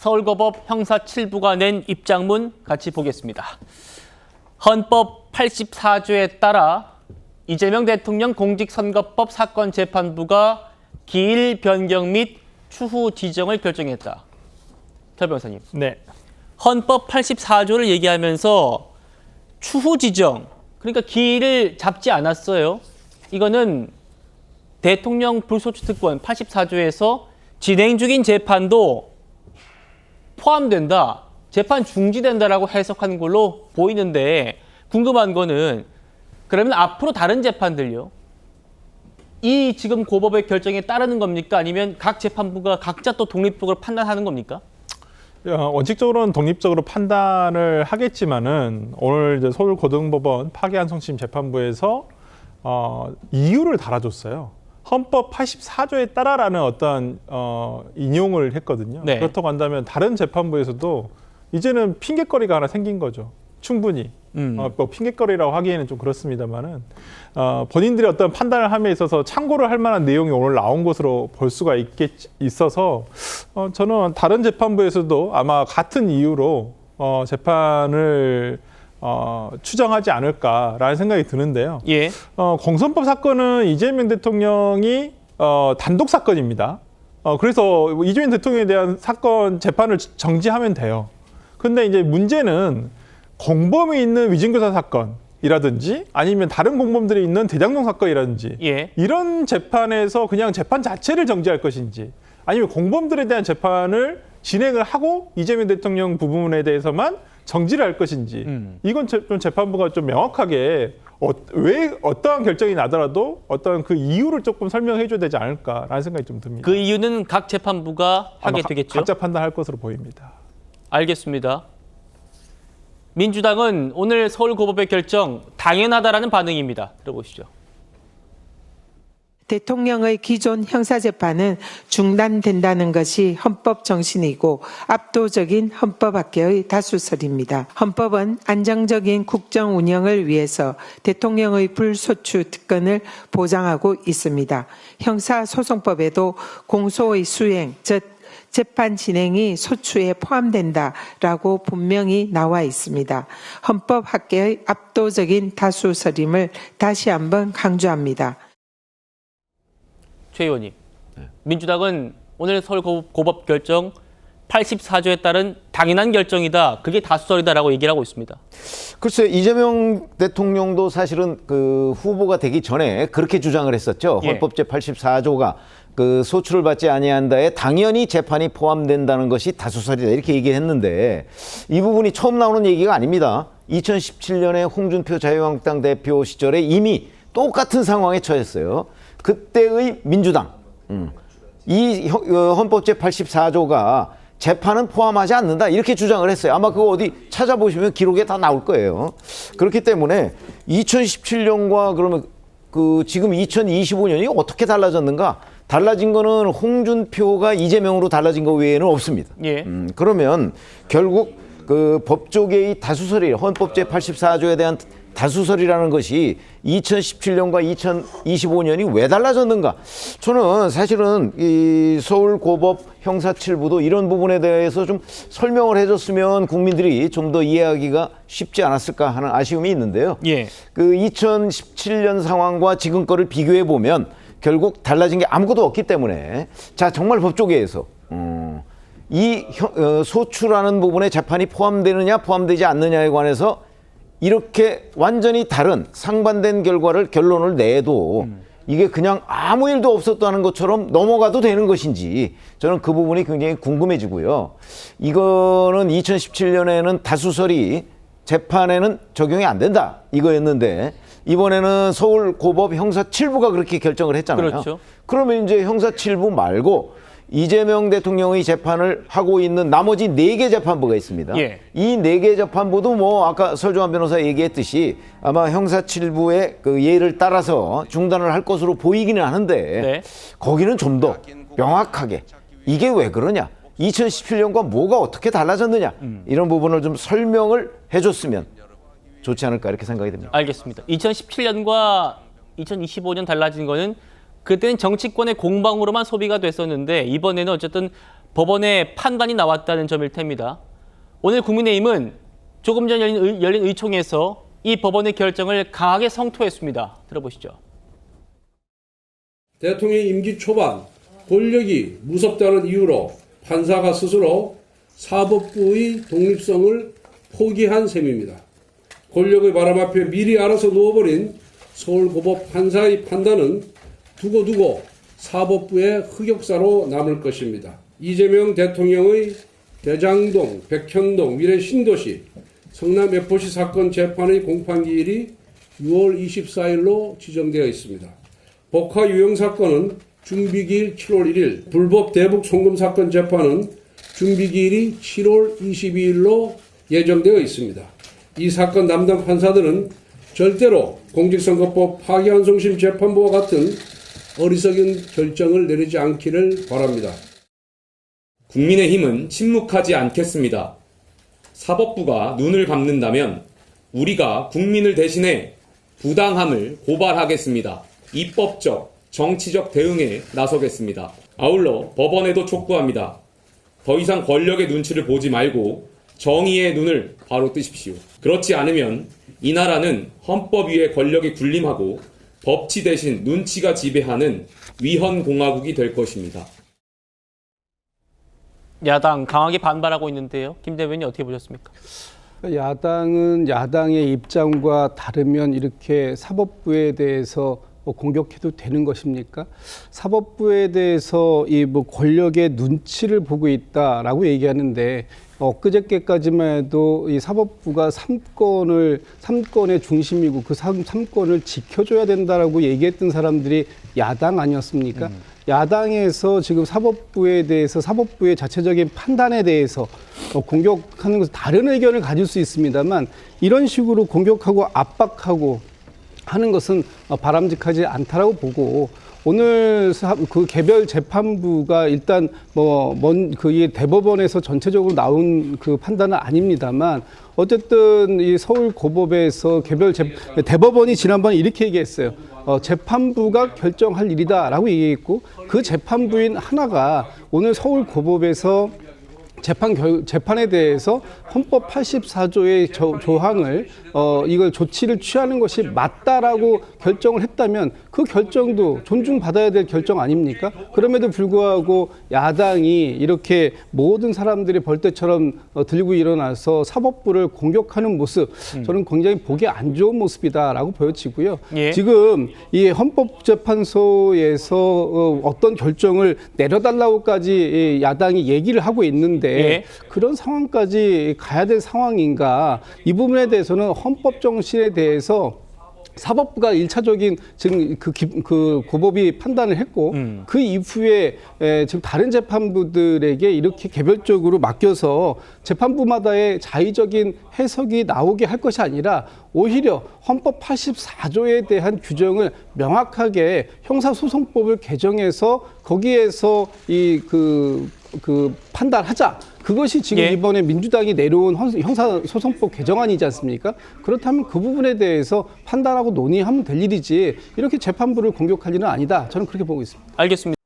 서울고법 형사 7부가 낸 입장문 같이 보겠습니다. 헌법 84조에 따라 이재명 대통령 공직선거법 사건재판부가 기일 변경 및 추후 지정을 결정했다. kel 변호사님. 네. 헌법 84조를 얘기하면서 추후 지정, 그러니까 기일을 잡지 않았어요. 이거는 대통령 불소추 특권 84조에서 진행 중인 재판도 포함된다, 재판 중지된다라고 해석하는 걸로 보이는데, 궁금한 거는 그러면 앞으로 다른 재판들요, 이 지금 고법의 결정에 따르는 겁니까? 아니면 각 재판부가 각자 또 독립적으로 판단하는 겁니까? 원칙적으로는 독립적으로 판단을 하겠지만은 오늘 이제 서울고등법원 파기환송심 재판부에서 이유를 달아줬어요. 헌법 84조에 따라라는 어떤 인용을 했거든요. 네. 그렇다고 한다면 다른 재판부에서도 이제는 핑계거리가 하나 생긴 거죠. 충분히. 뭐 핑계거리라고 하기에는 좀 그렇습니다만은 본인들이 어떤 판단을 함에 있어서 참고를 할 만한 내용이 오늘 나온 것으로 볼 수가 있어서 저는 다른 재판부에서도 아마 같은 이유로 재판을 추정하지 않을까라는 생각이 드는데요. 예. 공선법 사건은 이재명 대통령이 단독 사건입니다. 그래서 이재명 대통령에 대한 사건 재판을 정지하면 돼요. 근데 이제 문제는 공범이 있는 위증교사 사건이라든지 아니면 다른 공범들이 있는 대장동 사건이라든지 예. 이런 재판에서 그냥 재판 자체를 정지할 것인지, 아니면 공범들에 대한 재판을 진행을 하고 이재명 대통령 부분에 대해서만 정지를 할 것인지, 이건 좀 재판부가 좀 명확하게 왜 어떠한 결정이 나더라도 어떤 그 이유를 조금 설명해 줘야 되지 않을까라는 생각이 좀 듭니다. 그 이유는 각 재판부가 하게 되겠죠? 각자 판단할 것으로 보입니다. 알겠습니다. 민주당은 오늘 서울고법의 결정 당연하다라는 반응입니다. 들어보시죠. 대통령의 기존 형사재판은 중단된다는 것이 헌법 정신이고 압도적인 헌법학계의 다수설입니다. 헌법은 안정적인 국정 운영을 위해서 대통령의 불소추 특권을 보장하고 있습니다. 형사소송법에도 공소의 수행, 즉 재판 진행이 소추에 포함된다라고 분명히 나와 있습니다. 헌법학계의 압도적인 다수설임을 다시 한번 강조합니다. 최 의원님, 민주당은 오늘 서울고법 결정 84조에 따른 당연한 결정이다, 그게 다수설이다라고 얘기를 하고 있습니다. 글쎄, 이재명 대통령도 사실은 그 후보가 되기 전에 그렇게 주장을 했었죠. 예. 헌법 제84조가 그 소추를 받지 아니한다에 당연히 재판이 포함된다는 것이 다수설이다, 이렇게 얘기했는데 이 부분이 처음 나오는 얘기가 아닙니다. 2017년에 홍준표 자유한국당 대표 시절에 이미 똑같은 상황에 처했어요. 그때의 민주당, 이 헌법 제84조가 재판은 포함하지 않는다, 이렇게 주장을 했어요. 아마 그거 어디 찾아보시면 기록에 다 나올 거예요. 그렇기 때문에 2017년과 그러면 그 지금 2025년이 어떻게 달라졌는가? 달라진 거는 홍준표가 이재명으로 달라진 거 외에는 없습니다. 예. 그러면 결국 그 법조계의 다수설이, 헌법 제84조에 대한 다수설이라는 것이 2017년과 2025년이 왜 달라졌는가? 저는 사실은 이 서울고법 형사 7부도 이런 부분에 대해서 좀 설명을 해줬으면 국민들이 좀 더 이해하기가 쉽지 않았을까 하는 아쉬움이 있는데요. 예. 그 2017년 상황과 지금 거를 비교해 보면 결국 달라진 게 아무것도 없기 때문에, 자, 정말 법조계에서 이 소추라는 부분에 재판이 포함되느냐 포함되지 않느냐에 관해서 이렇게 완전히 다른 상반된 결론을 내도 이게 그냥 아무 일도 없었다는 것처럼 넘어가도 되는 것인지, 저는 그 부분이 굉장히 궁금해지고요. 이거는 2017년에는 다수설이 재판에는 적용이 안 된다, 이거였는데 이번에는 서울고법 형사 7부가 그렇게 결정을 했잖아요. 그렇죠. 그러면 이제 형사 7부 말고 이재명 대통령의 재판을 하고 있는 나머지 4개 재판부가 있습니다. 예. 이 4개 재판부도 뭐 아까 설정환 변호사 얘기했듯이 아마 형사 7부의 그 예를 따라서 중단을 할 것으로 보이기는 하는데, 네. 거기는 좀 더 명확하게 이게 왜 그러냐, 2017년과 뭐가 어떻게 달라졌느냐, 이런 부분을 좀 설명을 해줬으면 좋지 않을까, 이렇게 생각이 듭니다. 알겠습니다. 2017년과 2025년 달라진 거는 그때는 정치권의 공방으로만 소비가 됐었는데, 이번에는 어쨌든 법원의 판단이 나왔다는 점일 텐니다. 오늘 국민의힘은 조금 전 열린 의총에서 이 법원의 결정을 강하게 성토했습니다. 들어보시죠. 대통령 임기 초반 권력이 무섭다는 이유로 판사가 스스로 사법부의 독립성을 포기한 셈입니다. 권력의 바람 앞에 미리 알아서 누워버린 서울고법 판사의 판단은 두고두고 사법부의 흑역사로 남을 것입니다. 이재명 대통령의 대장동, 백현동, 미래 신도시, 성남 FC 사건 재판의 공판기일이 6월 24일로 지정되어 있습니다. 복화 유형 사건은 준비기일 7월 1일, 불법 대북 송금 사건 재판은 준비기일이 7월 22일로 예정되어 있습니다. 이 사건 담당 판사들은 절대로 공직선거법 파기환송심 재판부와 같은 어리석은 결정을 내리지 않기를 바랍니다. 국민의힘은 침묵하지 않겠습니다. 사법부가 눈을 감는다면 우리가 국민을 대신해 부당함을 고발하겠습니다. 입법적, 정치적 대응에 나서겠습니다. 아울러 법원에도 촉구합니다. 더 이상 권력의 눈치를 보지 말고 정의의 눈을 바로 뜨십시오. 그렇지 않으면 이 나라는 헌법 위에 권력이 군림하고 법치 대신 눈치가 지배하는 위헌공화국이 될 것입니다. 야당 강하게 반발하고 있는데요. 김 대변인 어떻게 보셨습니까? 야당은 야당의 입장과 다르면 이렇게 사법부에 대해서 공격해도 되는 것입니까? 사법부에 대해서 이 권력의 눈치를 보고 있다라고 얘기하는데 엊그저께까지만 해도 이 사법부가 삼권의 중심이고 그 삼권을 지켜줘야 된다라고 얘기했던 사람들이 야당 아니었습니까? 야당에서 지금 사법부에 대해서 사법부의 자체적인 판단에 대해서 공격하는 것은 다른 의견을 가질 수 있습니다만 이런 식으로 공격하고 압박하고 하는 것은 바람직하지 않다라고 보고 오늘 그 개별 재판부가 일단 그 대법원에서 전체적으로 나온 그 판단은 아닙니다만 어쨌든 이 서울고법에서 대법원이 지난번에 이렇게 얘기했어요. 재판부가 결정할 일이다라고 얘기했고 그 재판부인 하나가 오늘 서울고법에서 재판에 대해서 헌법 84조의 조항을 이걸 조치를 취하는 것이 맞다라고 결정을 했다면 그 결정도 존중받아야 될 결정 아닙니까? 그럼에도 불구하고 야당이 이렇게 모든 사람들이 벌떼처럼 들고 일어나서 사법부를 공격하는 모습 저는 굉장히 보기 안 좋은 모습이다라고 보여지고요. 예. 지금 이 헌법재판소에서 어떤 결정을 내려달라고까지 야당이 얘기를 하고 있는데 예. 그런 상황까지 가야 될 상황인가? 이 부분에 대해서는 헌법 정신에 대해서 사법부가 1차적인 지금 그 고법이 판단을 했고 그 이후에 지금 다른 재판부들에게 이렇게 개별적으로 맡겨서 재판부마다의 자의적인 해석이 나오게 할 것이 아니라 오히려 헌법 84조에 대한 규정을 명확하게 형사소송법을 개정해서 거기에서 그 판단하자. 그것이 지금 예. 이번에 민주당이 내려온 형사소송법 개정안이지 않습니까? 그렇다면 그 부분에 대해서 판단하고 논의하면 될 일이지 이렇게 재판부를 공격할 일은 아니다. 저는 그렇게 보고 있습니다. 알겠습니다.